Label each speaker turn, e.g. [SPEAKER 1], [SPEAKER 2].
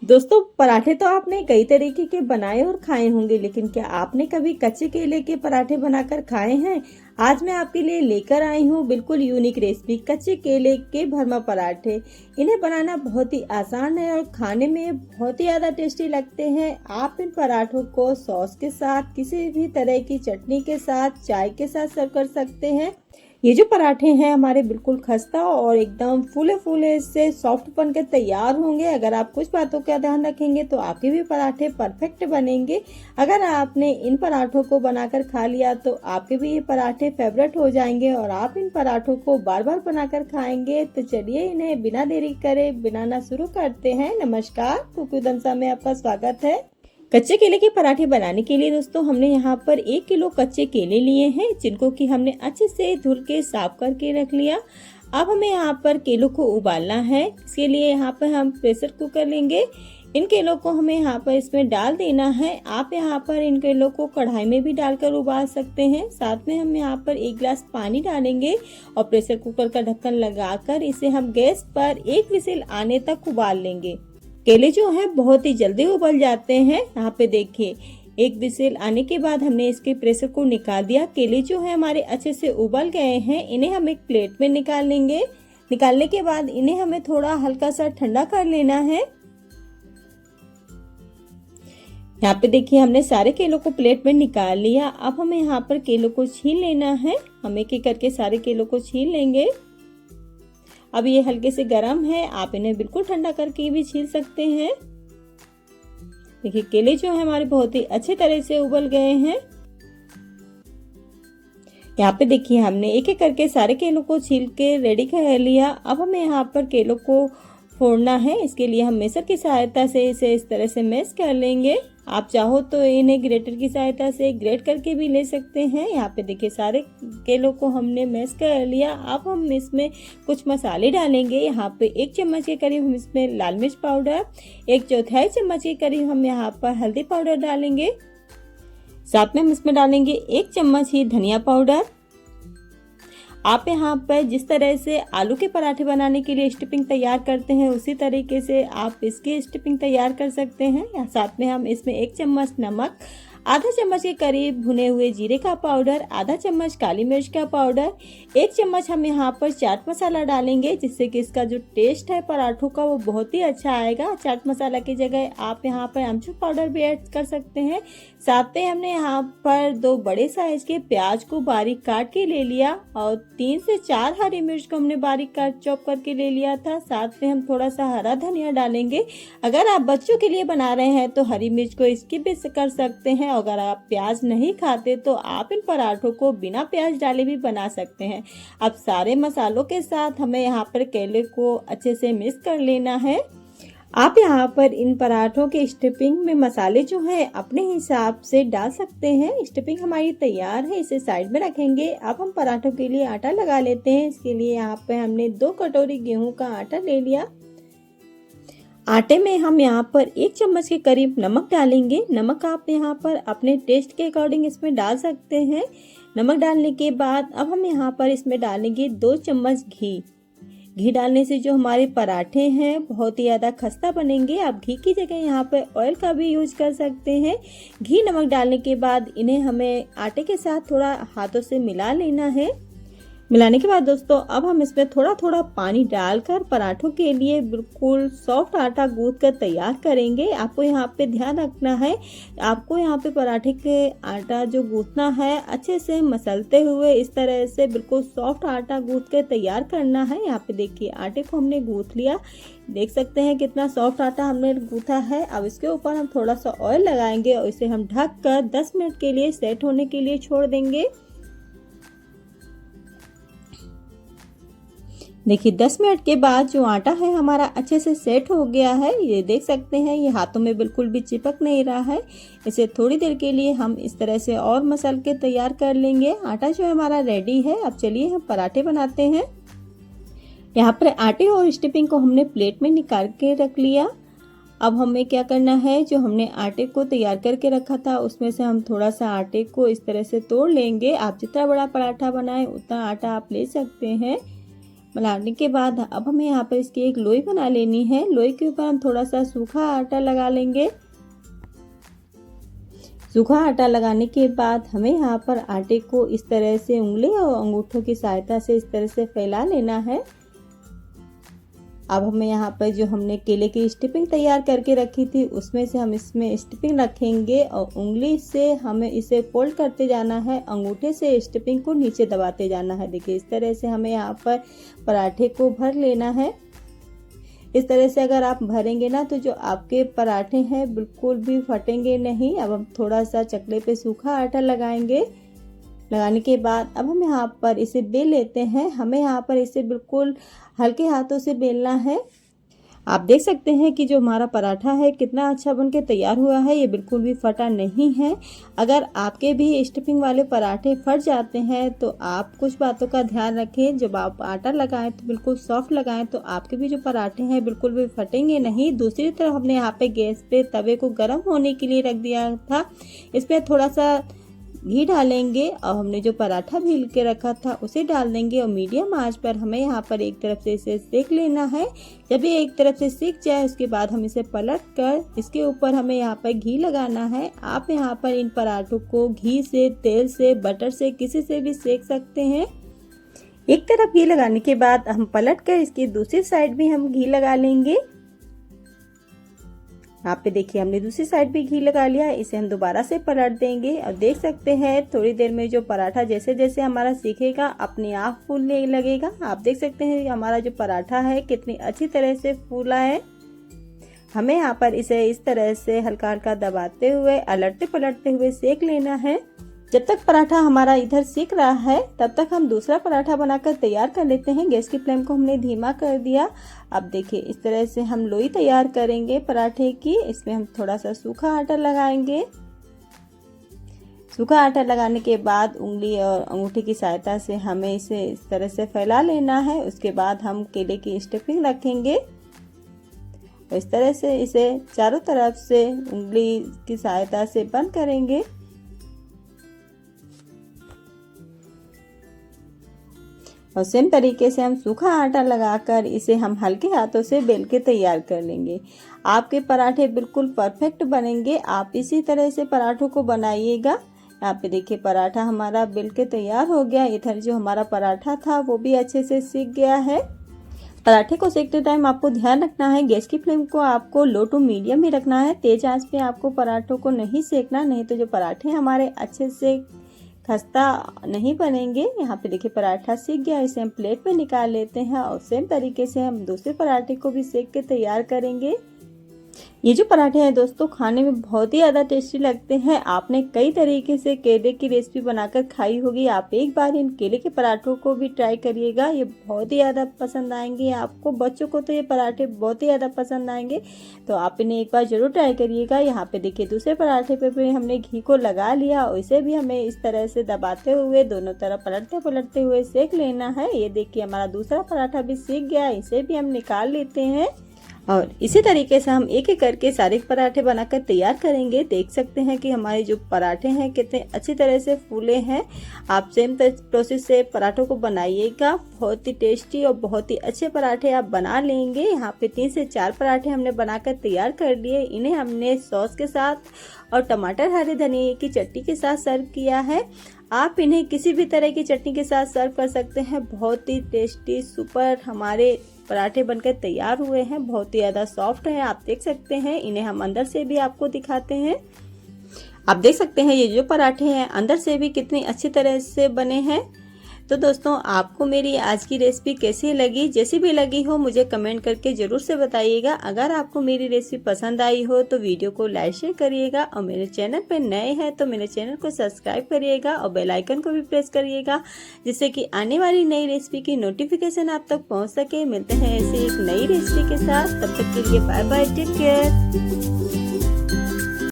[SPEAKER 1] दोस्तों, पराठे तो आपने कई तरीके के बनाए और खाए होंगे, लेकिन क्या आपने कभी कच्चे केले के पराठे बनाकर खाए हैं? आज मैं आपके लिए लेकर आई हूँ बिल्कुल यूनिक रेसिपी, कच्चे केले के भरमा पराठे। इन्हें बनाना बहुत ही आसान है और खाने में बहुत ही ज़्यादा टेस्टी लगते हैं। आप इन पराठों को सॉस के साथ, किसी भी तरह की चटनी के साथ, चाय के साथ सर्व कर सकते हैं। ये जो पराठे हैं हमारे बिल्कुल खस्ता और एकदम फूले फूले से सॉफ्ट बन के तैयार होंगे। अगर आप कुछ बातों का ध्यान रखेंगे तो आपके भी पराठे परफेक्ट बनेंगे। अगर आपने इन पराठों को बनाकर खा लिया तो आपके भी ये पराठे फेवरेट हो जाएंगे और आप इन पराठों को बार बार बनाकर खाएंगे। तो चलिए इन्हें बिना देरी करे बनाना शुरू करते हैं। नमस्कार, कुकू दमसा में आपका स्वागत है। कच्चे केले के पराठे बनाने के लिए दोस्तों हमने यहाँ पर 1 किलो कच्चे केले लिए हैं, जिनको कि हमने अच्छे से धुल के साफ करके रख लिया। अब हमें यहाँ पर केलों को उबालना है। इसके लिए यहाँ पर हम प्रेशर कुकर लेंगे। इन केलों को हमें यहाँ पर इसमें डाल देना है। आप यहाँ पर इन केलों को कढ़ाई में भी डालकर उबाल सकते हैं। साथ में हम यहाँ पर 1 गिलास पानी डालेंगे और प्रेशर कुकर का ढक्कन लगाकर इसे हम गैस पर 1 विसिल आने तक उबाल लेंगे। केले जो हैं बहुत ही जल्दी उबल जाते हैं। यहाँ पे देखिए 1 विसिल आने के बाद हमने इसके प्रेशर को निकाल दिया। केले जो हैं हमारे अच्छे से उबल गए हैं। इन्हें हम एक प्लेट में निकाल लेंगे। निकालने के बाद इन्हें हमें थोड़ा हल्का सा ठंडा कर लेना है। यहाँ पे देखिए हमने सारे केलों को प्लेट में निकाल लिया। अब हमें यहाँ पर केलों को छील लेना है। हम एक एक करके सारे केलों को छील लेंगे। अब ये हल्के से गर्म है, आप इन्हें बिल्कुल ठंडा करके भी छील सकते हैं। देखिए केले जो है हमारे बहुत ही अच्छे तरह से उबल गए हैं। यहाँ पे देखिए हमने एक एक करके सारे केलों को छील के रेडी कर लिया। अब हमें यहाँ पर केलों को फोड़ना है। इसके लिए हम मेसर की सहायता से इसे इस तरह से मैश कर लेंगे। आप चाहो तो इन्हें ग्रेटर की सहायता से ग्रेट करके भी ले सकते हैं। यहाँ पे देखिए सारे केलों को हमने मैश कर लिया। अब हम इसमें कुछ मसाले डालेंगे। यहाँ पे 1 चम्मच के करीब हम इसमें लाल मिर्च पाउडर, 1/4 चम्मच के करीब हम यहाँ पर हल्दी पाउडर डालेंगे। साथ में हम इसमें डालेंगे 1 चम्मच ही धनिया पाउडर। आप यहाँ पर जिस तरह से आलू के पराठे बनाने के लिए स्टफिंग तैयार करते हैं उसी तरीके से आप इसकी स्टफिंग तैयार कर सकते हैं। साथ में हम इसमें 1 चम्मच नमक, आधा चम्मच के करीब भुने हुए जीरे का पाउडर, आधा चम्मच काली मिर्च का पाउडर, 1 चम्मच हम यहाँ पर चाट मसाला डालेंगे, जिससे कि इसका जो टेस्ट है पराठों का वो बहुत ही अच्छा आएगा। चाट मसाला की जगह आप यहाँ पर अमचूर पाउडर भी ऐड कर सकते हैं। साथ में हमने यहाँ पर 2 बड़े साइज के प्याज को बारीक काट के ले लिया और 3 से 4 हरी मिर्च को हमने बारीक काट चॉप करके ले लिया था। साथ में हम थोड़ा सा हरा धनिया डालेंगे। अगर आप बच्चों के लिए बना रहे हैं तो हरी मिर्च को स्किप भी कर सकते हैं। अगर आप प्याज नहीं खाते तो आप इन पराठों को बिना प्याज डाले भी बना सकते हैं। अब सारे मसालों के साथ हमें यहाँ पर केले को अच्छे से मिक्स कर लेना है। आप यहाँ पर इन पराठों के स्टफिंग में मसाले जो है अपने हिसाब से डाल सकते हैं। स्टफिंग हमारी तैयार है, इसे साइड में रखेंगे। अब हम पराठों के लिए आटा लगा लेते हैं। इसके लिए यहाँ पे हमने 2 कटोरी गेहूं का आटा ले लिया। आटे में हम यहाँ पर 1 चम्मच के करीब नमक डालेंगे। नमक आप यहाँ पर अपने टेस्ट के अकॉर्डिंग इसमें डाल सकते हैं। नमक डालने के बाद अब हम यहाँ पर इसमें डालेंगे 2 चम्मच घी। घी डालने से जो हमारे पराठे हैं बहुत ही ज़्यादा खस्ता बनेंगे। आप घी की जगह यहाँ पर ऑयल का भी यूज कर सकते हैं। घी नमक डालने के बाद इन्हें हमें आटे के साथ थोड़ा हाथों से मिला लेना है। मिलाने के बाद दोस्तों अब हम इसमें थोड़ा थोड़ा पानी डालकर पराठों के लिए बिल्कुल सॉफ्ट आटा गूंथ कर तैयार करेंगे। आपको यहाँ पे ध्यान रखना है, आपको यहाँ पे पराठे के आटा जो गूंथना है अच्छे से मसलते हुए इस तरह से बिल्कुल सॉफ्ट आटा गूंथ कर तैयार करना है। यहाँ पे देखिए आटे को हमने गूंथ लिया। देख सकते हैं कितना सॉफ्ट आटा हमने गूंथा है। अब इसके ऊपर हम थोड़ा सा ऑयल लगाएंगे और इसे हम ढक कर 10 मिनट के लिए सेट होने के लिए छोड़ देंगे। देखिए 10 मिनट के बाद जो आटा है हमारा अच्छे से सेट हो गया है। ये देख सकते हैं ये हाथों में बिल्कुल भी चिपक नहीं रहा है। इसे थोड़ी देर के लिए हम इस तरह से और मसल के तैयार कर लेंगे। आटा जो हमारा रेडी है। अब चलिए हम पराठे बनाते हैं। यहाँ पर आटे और स्टफिंग को हमने प्लेट में निकाल के रख लिया। अब हमें क्या करना है, जो हमने आटे को तैयार करके रखा था उसमें से हम थोड़ा सा आटे को इस तरह से तोड़ लेंगे। आप जितना बड़ा पराठा बनाएं उतना आटा आप ले सकते हैं। बनाने के बाद अब हमें यहाँ पर इसकी एक लोई बना लेनी है। लोई के ऊपर हम थोड़ा सा सूखा आटा लगा लेंगे। सूखा आटा लगाने के बाद हमें यहाँ पर आटे को इस तरह से उंगली और अंगूठों की सहायता से इस तरह से फैला लेना है। अब हमें यहाँ पर जो हमने केले की स्टफिंग तैयार करके रखी थी उसमें से हम इसमें स्टफिंग रखेंगे और उंगली से हमें इसे फोल्ड करते जाना है, अंगूठे से स्टफिंग को नीचे दबाते जाना है। देखिए इस तरह से हमें यहाँ पर पराठे को भर लेना है। इस तरह से अगर आप भरेंगे ना तो जो आपके पराठे हैं बिल्कुल भी फटेंगे नहीं। अब हम थोड़ा सा चकले पे सूखा आटा लगाएंगे। लगाने के बाद अब हम यहाँ पर इसे बेल लेते हैं। हमें यहाँ पर इसे बिल्कुल हल्के हाथों से बेलना है। आप देख सकते हैं कि जो हमारा पराठा है कितना अच्छा बनके तैयार हुआ है, ये बिल्कुल भी फटा नहीं है। अगर आपके भी स्टफिंग वाले पराठे फट जाते हैं तो आप कुछ बातों का ध्यान रखें। जब आप आटा लगाएं तो बिल्कुल सॉफ्ट लगाएं, तो आपके भी जो पराठे हैं बिल्कुल भी फटेंगे नहीं। दूसरी तरफ हमने यहाँ पे गैस पे तवे को गर्म होने के लिए रख दिया था। इसमें थोड़ा सा घी डालेंगे और हमने जो पराठा भील के रखा था उसे डाल देंगे और मीडियम आंच पर हमें यहाँ पर एक तरफ से इसे सेक लेना है। जब ये एक तरफ से सेक जाए उसके बाद हम इसे पलट कर इसके ऊपर हमें यहाँ पर घी लगाना है। आप यहाँ पर इन पराठों को घी से, तेल से, बटर से, किसी से भी सेक सकते हैं। एक तरफ घी लगाने के बाद हम पलट कर इसकी दूसरी साइड भी हम घी लगा लेंगे। यहाँ पे देखिए हमने दूसरी साइड भी घी लगा लिया। इसे हम दोबारा से पलट देंगे और देख सकते हैं थोड़ी देर में जो पराठा जैसे जैसे हमारा सीखेगा अपने आप फूलने लगेगा। आप देख सकते हैं हमारा जो पराठा है कितनी अच्छी तरह से फूला है। हमें यहाँ पर इसे इस तरह से हल्का हल्का दबाते हुए अलटते पलटते हुए सेक लेना है। जब तक पराठा हमारा इधर सेक रहा है तब तक हम दूसरा पराठा बनाकर तैयार कर लेते हैं। गैस की फ्लेम को हमने धीमा कर दिया। अब देखिए इस तरह से हम लोई तैयार करेंगे पराठे की। इसमें हम थोड़ा सा सूखा आटा लगाएंगे। सूखा आटा लगाने के बाद उंगली और अंगूठे की सहायता से हमें इसे इस तरह से फैला लेना है। उसके बाद हम केले की स्टफिंग रखेंगे। इस तरह से इसे चारों तरफ से उंगली की सहायता से बंद करेंगे। और सेम तरीके से हम सूखा आटा लगाकर इसे हम हल्के हाथों से बेल के तैयार कर लेंगे। आपके पराठे बिल्कुल परफेक्ट बनेंगे। आप इसी तरह से पराठों को बनाइएगा। यहाँ पे देखिए पराठा हमारा बेल के तैयार हो गया। इधर जो हमारा पराठा था वो भी अच्छे से सीख गया है। पराठे को सेकते टाइम आपको ध्यान रखना है गैस की फ्लेम को आपको लो टू मीडियम ही रखना है। तेज आंच पे आपको पराठों को नहीं सेकना, नहीं तो जो पराठे हमारे अच्छे से खस्ता नहीं बनेंगे। यहाँ पे देखिए पराठा सीख गया। इसे हम प्लेट पे निकाल लेते हैं और सेम तरीके से हम दूसरे पराठे को भी सेक के तैयार करेंगे। ये जो पराठे हैं दोस्तों खाने में बहुत ही ज़्यादा टेस्टी लगते हैं। आपने कई तरीके से केले की रेसिपी बनाकर खाई होगी। आप एक बार इन केले के पराठों को भी ट्राई करिएगा, ये बहुत ही ज़्यादा पसंद आएंगे आपको। बच्चों को तो ये पराठे बहुत ही ज़्यादा पसंद आएंगे, तो आप इन्हें एक बार ज़रूर ट्राई करिएगा। यहाँ पे देखिए दूसरे पराठे पे भी हमने घी को लगा लिया और इसे भी हमें इस तरह से दबाते हुए दोनों तरफ पलटते पलटते हुए सेक लेना है। ये देखिए हमारा दूसरा पराठा भी सीख गया। इसे भी हम निकाल लेते हैं और इसी तरीके से हम एक एक करके सारे पराठे बनाकर तैयार करेंगे। देख सकते हैं कि हमारे जो पराठे हैं कितने अच्छी तरह से फूले हैं। आप सेम प्रोसेस से पराठों को बनाइएगा। बहुत ही टेस्टी और बहुत ही अच्छे पराठे आप बना लेंगे। यहाँ पे 3 से 4 पराठे हमने बनाकर तैयार कर लिए। इन्हें हमने सॉस के साथ और टमाटर हरे धनिया की चटनी के साथ सर्व किया है। आप इन्हें किसी भी तरह की चटनी के साथ सर्व कर सकते हैं। बहुत ही टेस्टी सुपर हमारे पराठे बनकर तैयार हुए हैं। बहुत ही ज़्यादा सॉफ्ट है, आप देख सकते हैं। इन्हें हम अंदर से भी आपको दिखाते हैं। आप देख सकते हैं ये जो पराठे हैं अंदर से भी कितनी अच्छी तरह से बने हैं। तो दोस्तों आपको मेरी आज की रेसिपी कैसी लगी? जैसी भी लगी हो मुझे कमेंट करके ज़रूर से बताइएगा। अगर आपको मेरी रेसिपी पसंद आई हो तो वीडियो को लाइक शेयर करिएगा और मेरे चैनल पर नए हैं तो मेरे चैनल को सब्सक्राइब करिएगा और बेल आइकन को भी प्रेस करिएगा, जिससे कि आने वाली नई रेसिपी की नोटिफिकेशन आप तक पहुँच सके। मिलते हैं ऐसे एक नई रेसिपी के साथ, तब तक के लिए बाय बाय, टेक केयर।